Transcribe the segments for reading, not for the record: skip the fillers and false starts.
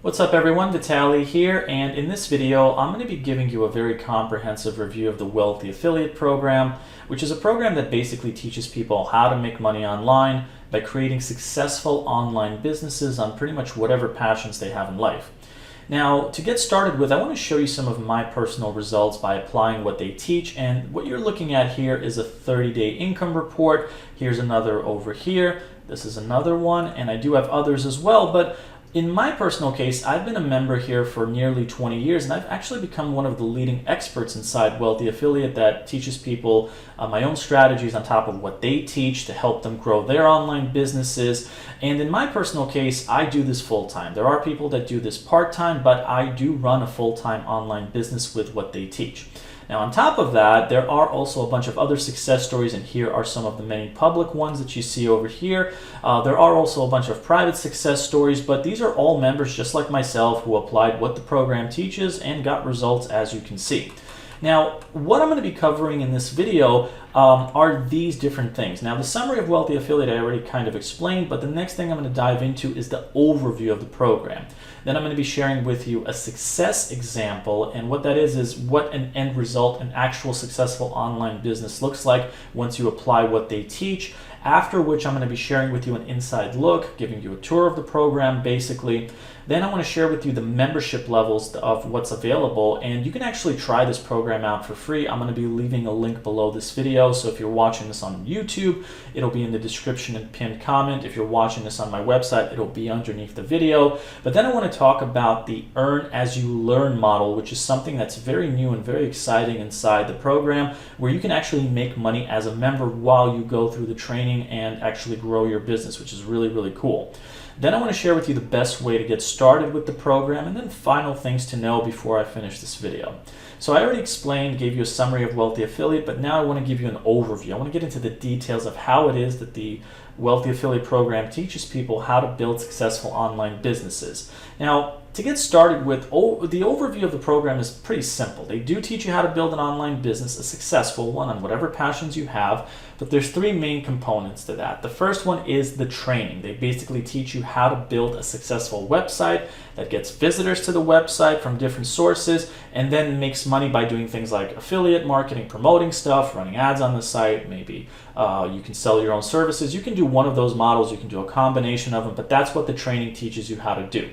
What's up everyone, Vitaly here, and in this video I'm going to be giving you a very comprehensive review of the Wealthy Affiliate Program, which is a program that basically teaches people how to make money online by creating successful online businesses on pretty much whatever passions they have in life. Now, to get started with, I want to show you some of my personal results by applying what they teach, and what you're looking at here is a 30-day income report. Here's another over here. This is another one, and I do have others as well, but in my personal case, I've been a member here for nearly 20 years, and I've actually become one of the leading experts inside Wealthy Affiliate that teaches people my own strategies on top of what they teach to help them grow their online businesses. And in my personal case, I do this full-time. There are people that do this part-time, but I do run a full-time online business with what they teach. Now, on top of that, there are also a bunch of other success stories, and here are some of the many public ones that you see over here. There are also a bunch of private success stories, but these are all members just like myself who applied what the program teaches and got results, as you can see. Now, what I'm going to be covering in this video are these different things. Now, the summary of Wealthy Affiliate I already kind of explained, but the next thing I'm going to dive into is the overview of the program. Then I'm going to be sharing with you a success example, and what that is what an end result, an actual successful online business looks like once you apply what they teach. After which I'm going to be sharing with you an inside look, giving you a tour of the program basically. Then I want to share with you the membership levels of what's available, and you can actually try this program out for free. I'm going to be leaving a link below this video, so if you're watching this on YouTube, it'll be in the description and pinned comment. If you're watching this on my website, it'll be underneath the video. But then I want to talk about the earn as you learn model, which is something that's very new and very exciting inside the program, where you can actually make money as a member while you go through the training and actually grow your business, which is really, really cool. Then I want to share with you the best way to get started with the program, and then final things to know before I finish this video. So I already explained, gave you a summary of Wealthy Affiliate, but now I want to give you an overview. I want to get into the details of how it is that the Wealthy Affiliate Program teaches people how to build successful online businesses. Now, to get started with, the overview of the program is pretty simple. They do teach you how to build an online business, a successful one, on whatever passions you have, but there's three main components to that. The first one is the training. They basically teach you how to build a successful website that gets visitors to the website from different sources, and then makes money by doing things like affiliate marketing, promoting stuff, running ads on the site. Maybe you can sell your own services. You can do one of those models, you can do a combination of them, but that's what the training teaches you how to do.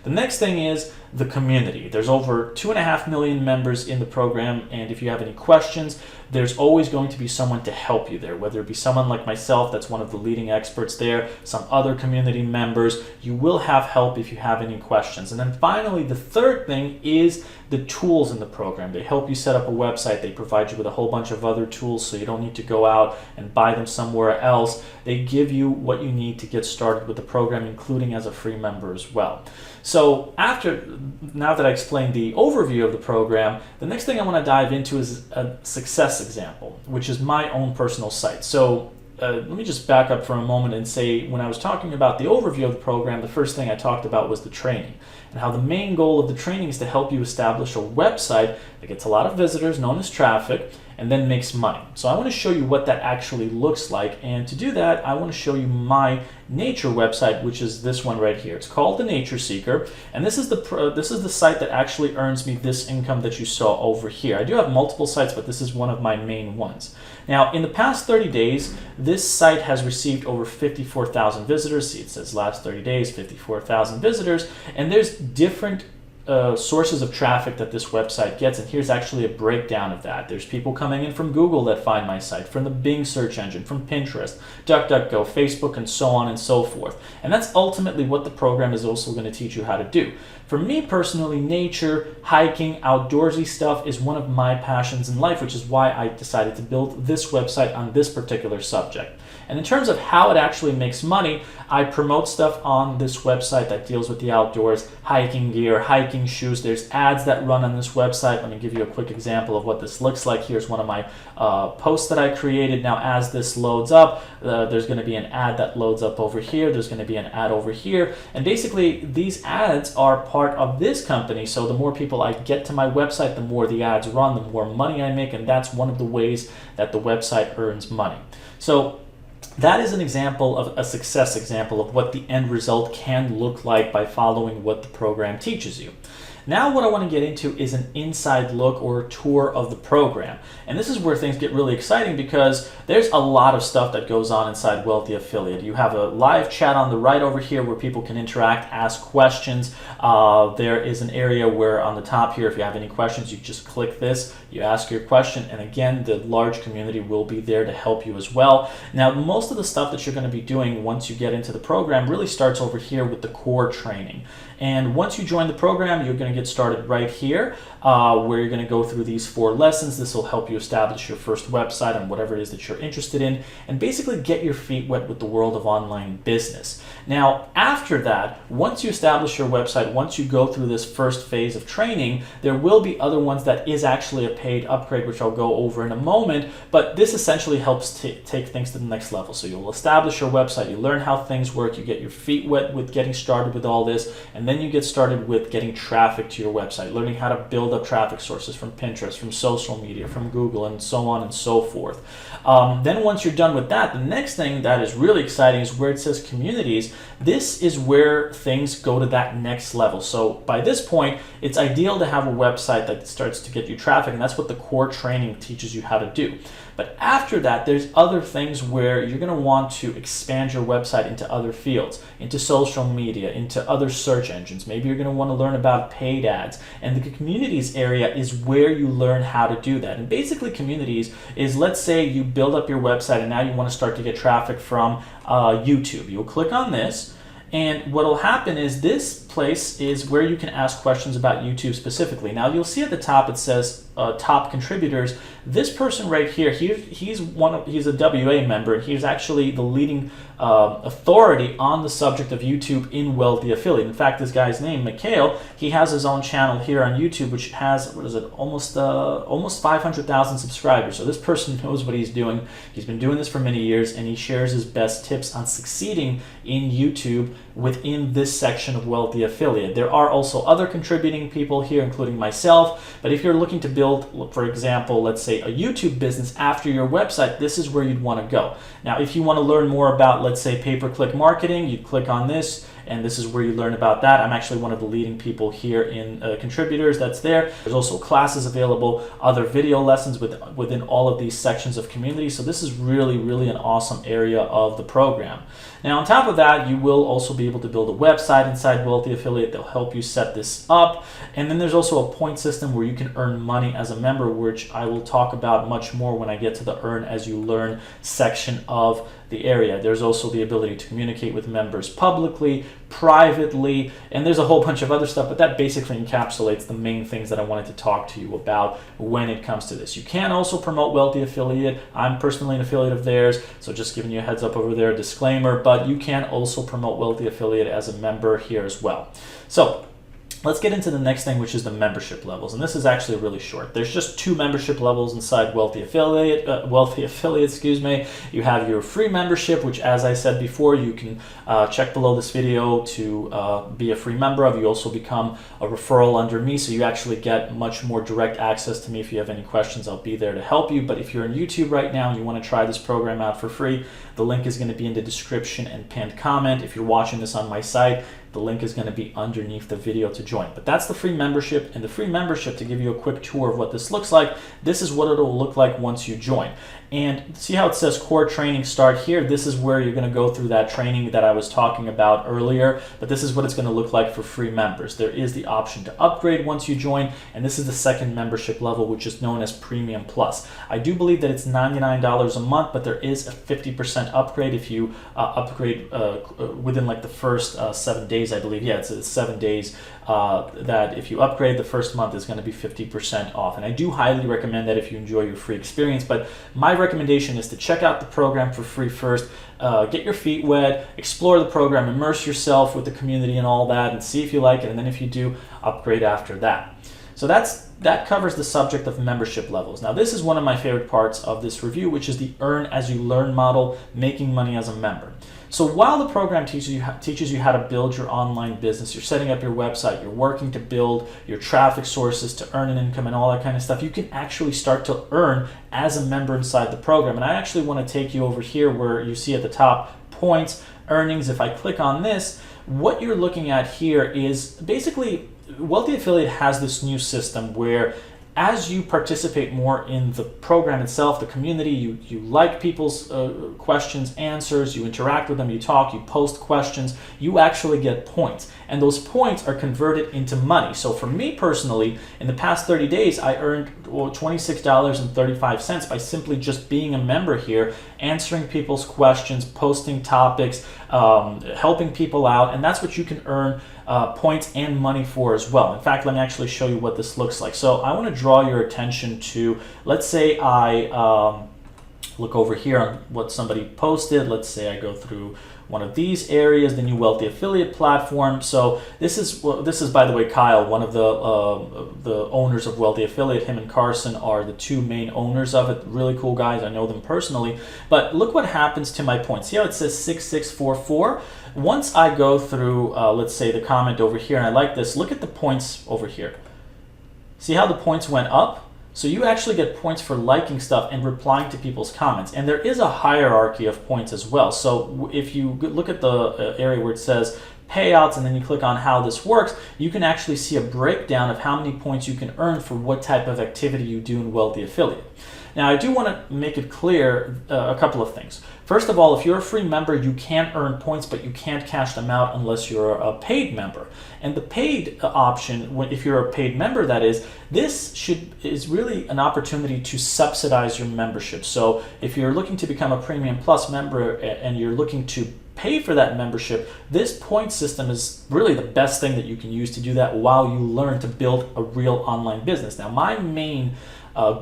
The next thing is the community. There's over 2.5 million members in the program, and if you have any questions, there's always going to be someone to help you there, whether it be someone like myself that's one of the leading experts there, some other community members. You will have help if you have any questions. And then finally, the third thing is the tools in the program. They help you set up a website. They provide you with a whole bunch of other tools, so you don't need to go out and buy them somewhere else. They give you what you need to get started with the program, including as a free member as well. So now that I explained the overview of the program, the next thing I want to dive into is a success example, which is my own personal site. So let me just back up for a moment and say, when I was talking about the overview of the program, the first thing I talked about was the training, and how the main goal of the training is to help you establish a website that gets a lot of visitors, known as traffic, and then makes money. So I want to show you what that actually looks like, and to do that I want to show you my nature website, which is this one right here. It's called the Nature Seeker, and this is the site that actually earns me this income that you saw over here. I do have multiple sites, but this is one of my main ones. Now, in the past 30 days, this site has received over 54,000 visitors. See, it says last 30 days, 54,000 visitors, and there's different sources of traffic that this website gets, and here's actually a breakdown of that. There's people coming in from Google that find my site, from the Bing search engine, from Pinterest, DuckDuckGo, Facebook, and so on and so forth. And that's ultimately what the program is also going to teach you how to do. For me personally, nature, hiking, outdoorsy stuff is one of my passions in life, which is why I decided to build this website on this particular subject. And in terms of how it actually makes money, I promote stuff on this website that deals with the outdoors, hiking gear, hiking shoes. There's ads that run on this website. Let me give you a quick example of what this looks like. Here's one of my posts that I created. Now, as this loads up, there's going to be an ad that loads up over here. There's going to be an ad over here. And basically, these ads are part of this company. So the more people I get to my website, the more the ads run, the more money I make. And that's one of the ways that the website earns money. So that is an example of a success example of what the end result can look like by following what the program teaches you. Now what I want to get into is an inside look or a tour of the program. And this is where things get really exciting because there's a lot of stuff that goes on inside Wealthy Affiliate. You have a live chat on the right over here where people can interact, ask questions. There is an area where on the top here, if you have any questions, you just click this, you ask your question, and again, the large community will be there to help you as well. Now, most of the stuff that you're going to be doing once you get into the program really starts over here with the core training. And once you join the program, you're going to get started right here where you're going to go through these 4 lessons. This will help you establish your first website on whatever it is that you're interested in and basically get your feet wet with the world of online business. Now, after that, once you establish your website, once you go through this first phase of training, there will be other ones that is actually a paid upgrade, which I'll go over in a moment, but this essentially helps take things to the next level. So you'll establish your website, you learn how things work, you get your feet wet with getting started with all this, and then you get started with getting traffic to your website, learning how to build up traffic sources from Pinterest, from social media, from Google, and so on and so forth. Then once you're done with that, the next thing that is really exciting is where it says communities. This is where things go to that next level. So by this point, it's ideal to have a website that starts to get you traffic, and that's what the core training teaches you how to do. But after that, there's other things where you're going to want to expand your website into other fields, into social media, into other search engines. Maybe you're going to want to learn about paid ads. And the communities area is where you learn how to do that. And basically communities is, let's say you build up your website and now you want to start to get traffic from YouTube. You'll click on this. And what will happen is this place is where you can ask questions about YouTube specifically. Now you'll see at the top it says top contributors. This person right here, he's a WA member, and he's actually the leading authority on the subject of YouTube in Wealthy Affiliate. In fact, this guy's name, Mikhail, he has his own channel here on YouTube, which has, what is it, almost 500,000 subscribers. So this person knows what he's doing. He's been doing this for many years, and he shares his best tips on succeeding in YouTube within this section of Wealthy Affiliate. There are also other contributing people here, including myself, but if you're looking to build, for example, let's say a YouTube business after your website, this is where you'd want to go. Now, if you want to learn more about, let's say, pay-per-click marketing, you click on this, and this is where you learn about that. I'm actually one of the leading people here in contributors that's there. There's also classes available, other video lessons within all of these sections of community. So this is really, really an awesome area of the program. Now, on top of that, you will also be able to build a website inside Wealthy Affiliate. They'll help you set this up. And then there's also a point system where you can earn money as a member, which I will talk about much more when I get to the Earn As You Learn section of the area. There's also the ability to communicate with members publicly, privately, and there's a whole bunch of other stuff, but that basically encapsulates the main things that I wanted to talk to you about when it comes to this. You can also promote Wealthy Affiliate. I'm personally an affiliate of theirs, so just giving you a heads up over there, a disclaimer, but you can also promote Wealthy Affiliate as a member here as well. So let's get into the next thing, which is the membership levels. And this is actually really short. There's just 2 membership levels inside Wealthy Affiliate, excuse me. You have your free membership, which, as I said before, you can check below this video to be a free member of. You also become a referral under me, so you actually get much more direct access to me. If you have any questions, I'll be there to help you. But if you're on YouTube right now and you want to try this program out for free, the link is going to be in the description and pinned comment. If you're watching this on my site, the link is going to be underneath the video to join. But that's the free membership, and the free membership, to give you a quick tour of what this looks like, this is what it'll look like once you join. And see how it says core training start here? This is where you're going to go through that training that I was talking about earlier, but this is what it's going to look like for free members. There is the option to upgrade once you join, and this is the second membership level, which is known as Premium Plus. I do believe that it's $99 a month, but there is a 50% upgrade if you upgrade within like the first 7 days, I believe. Yeah, it's 7 days that if you upgrade, the first month is going to be 50% off. And I do highly recommend that if you enjoy your free experience, but my recommendation is to check out the program for free first, get your feet wet, explore the program, immerse yourself with the community and all that, and see if you like it, and then if you do, upgrade after that. So that covers the subject of membership levels. Now, this is one of my favorite parts of this review, which is the Earn As You Learn model, making money as a member. So while the program teaches you how to build your online business, you're setting up your website, you're working to build your traffic sources to earn an income and all that kind of stuff, you can actually start to earn as a member inside the program. And I actually want to take you over here where you see at the top points, earnings. If I click on this, what you're looking at here is basically Wealthy Affiliate has this new system where as you participate more in the program itself, the community, you like people's questions, answers, you interact with them, you talk, you post questions, you actually get points. And those points are converted into money. So for me personally, in the past 30 days, I earned $26.35 by simply just being a member here, answering people's questions, posting topics, helping people out, and that's what you can earn points and money for as well. In fact, let me actually show you what this looks like. So I want to draw your attention to, let's say I look over here on what somebody posted. Let's say I go through one of these areas, the new Wealthy Affiliate platform. So this is by the way, Kyle, one of the owners of Wealthy Affiliate. Him and Carson are the two main owners of it. Really cool guys. I know them personally. But look what happens to my points. See how it says 6644? Once I go through, let's say the comment over here, and I like this, look at the points over here. See how the points went up? So you actually get points for liking stuff and replying to people's comments. And there is a hierarchy of points as well. So if you look at the area where it says payouts and then you click on how this works, you can actually see a breakdown of how many points you can earn for what type of activity you do in Wealthy Affiliate. Now, I do want to make it clear a couple of things. First of all, if you're a free member, you can earn points, but you can't cash them out unless you're a paid member. And the paid option, if you're a paid member, that is, this is really an opportunity to subsidize your membership. So if you're looking to become a Premium Plus member and you're looking to pay for that membership, this point system is really the best thing that you can use to do that while you learn to build a real online business. Now, my main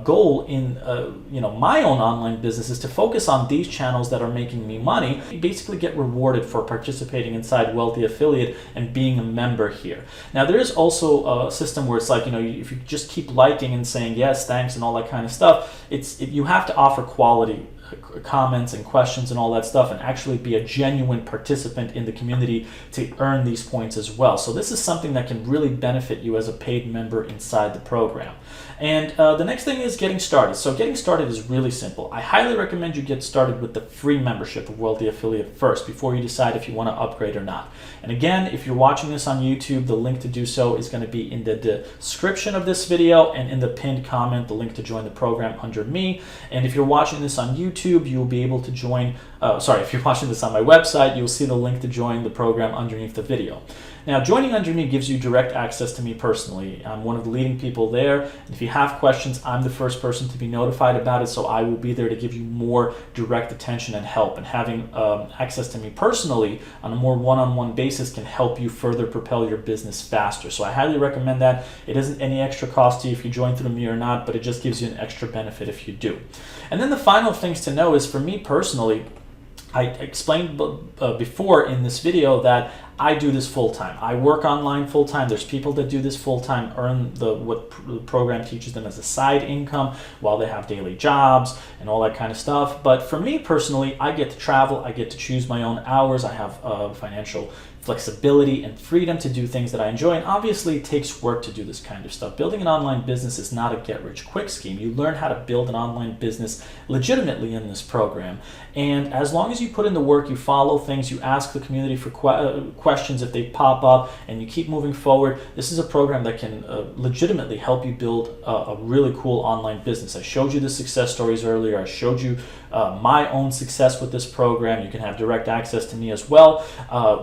goal in my own online business is to focus on these channels that are making me money. You basically get rewarded for participating inside Wealthy Affiliate and being a member here. Now, there is also a system where it's like, if you just keep liking and saying yes, thanks, and all that kind of stuff, you have to offer quality comments and questions and all that stuff and actually be a genuine participant in the community to earn these points as well. So this is something that can really benefit you as a paid member inside the program. And the next thing is getting started. So getting started is really simple. I highly recommend you get started with the free membership of Wealthy Affiliate first before you decide if you want to upgrade or not. And again, if you're watching this on YouTube, the link to do so is going to be in the description of this video and in the pinned comment, the link to join the program under me. And if you're watching this on YouTube, you'll be able to join, if you're watching this on my website, you'll see the link to join the program underneath the video. Now, joining under me gives you direct access to me personally. I'm one of the leading people there. And if you have questions, I'm the first person to be notified about it, so I will be there to give you more direct attention and help. And having access to me personally on a more one-on-one basis can help you further propel your business faster. So I highly recommend that. It isn't any extra cost to you if you join through me or not, but it just gives you an extra benefit if you do. And then the final things to know is, for me personally, I explained before in this video that I do this full-time. I work online full-time. There's people that do this full-time, earn what the program teaches them as a side income while they have daily jobs and all that kind of stuff. But for me personally, I get to travel. I get to choose my own hours. I have financial flexibility and freedom to do things that I enjoy. And obviously, it takes work to do this kind of stuff. Building an online business is not a get-rich-quick scheme. You learn how to build an online business legitimately in this program. And as long as you put in the work, you follow things, you ask the community for questions if they pop up, and you keep moving forward, this is a program that can legitimately help you build a really cool online business. I showed you the success stories earlier. I showed you my own success with this program. You can have direct access to me as well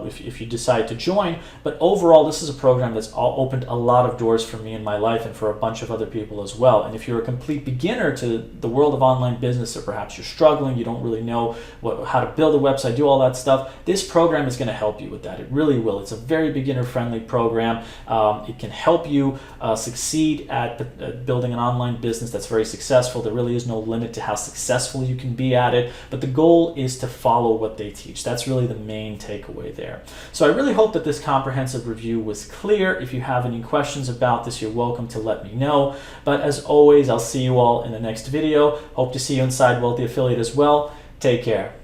if you decide to join. But overall, this is a program that's opened a lot of doors for me in my life and for a bunch of other people as well. And if you're a complete beginner to the world of online business, or perhaps you're struggling, you don't really know how to build a website, do all that stuff, this program is going to help you with that. It really will. It's a very beginner-friendly program. It can help you succeed at building an online business that's very successful. There really is no limit to how successful you can be at it, but the goal is to follow what they teach. That's really the main takeaway there. So I really hope that this comprehensive review was clear. If you have any questions about this, you're welcome to let me know. But as always, I'll see you all in the next video. Hope to see you inside Wealthy Affiliate as well. Take care.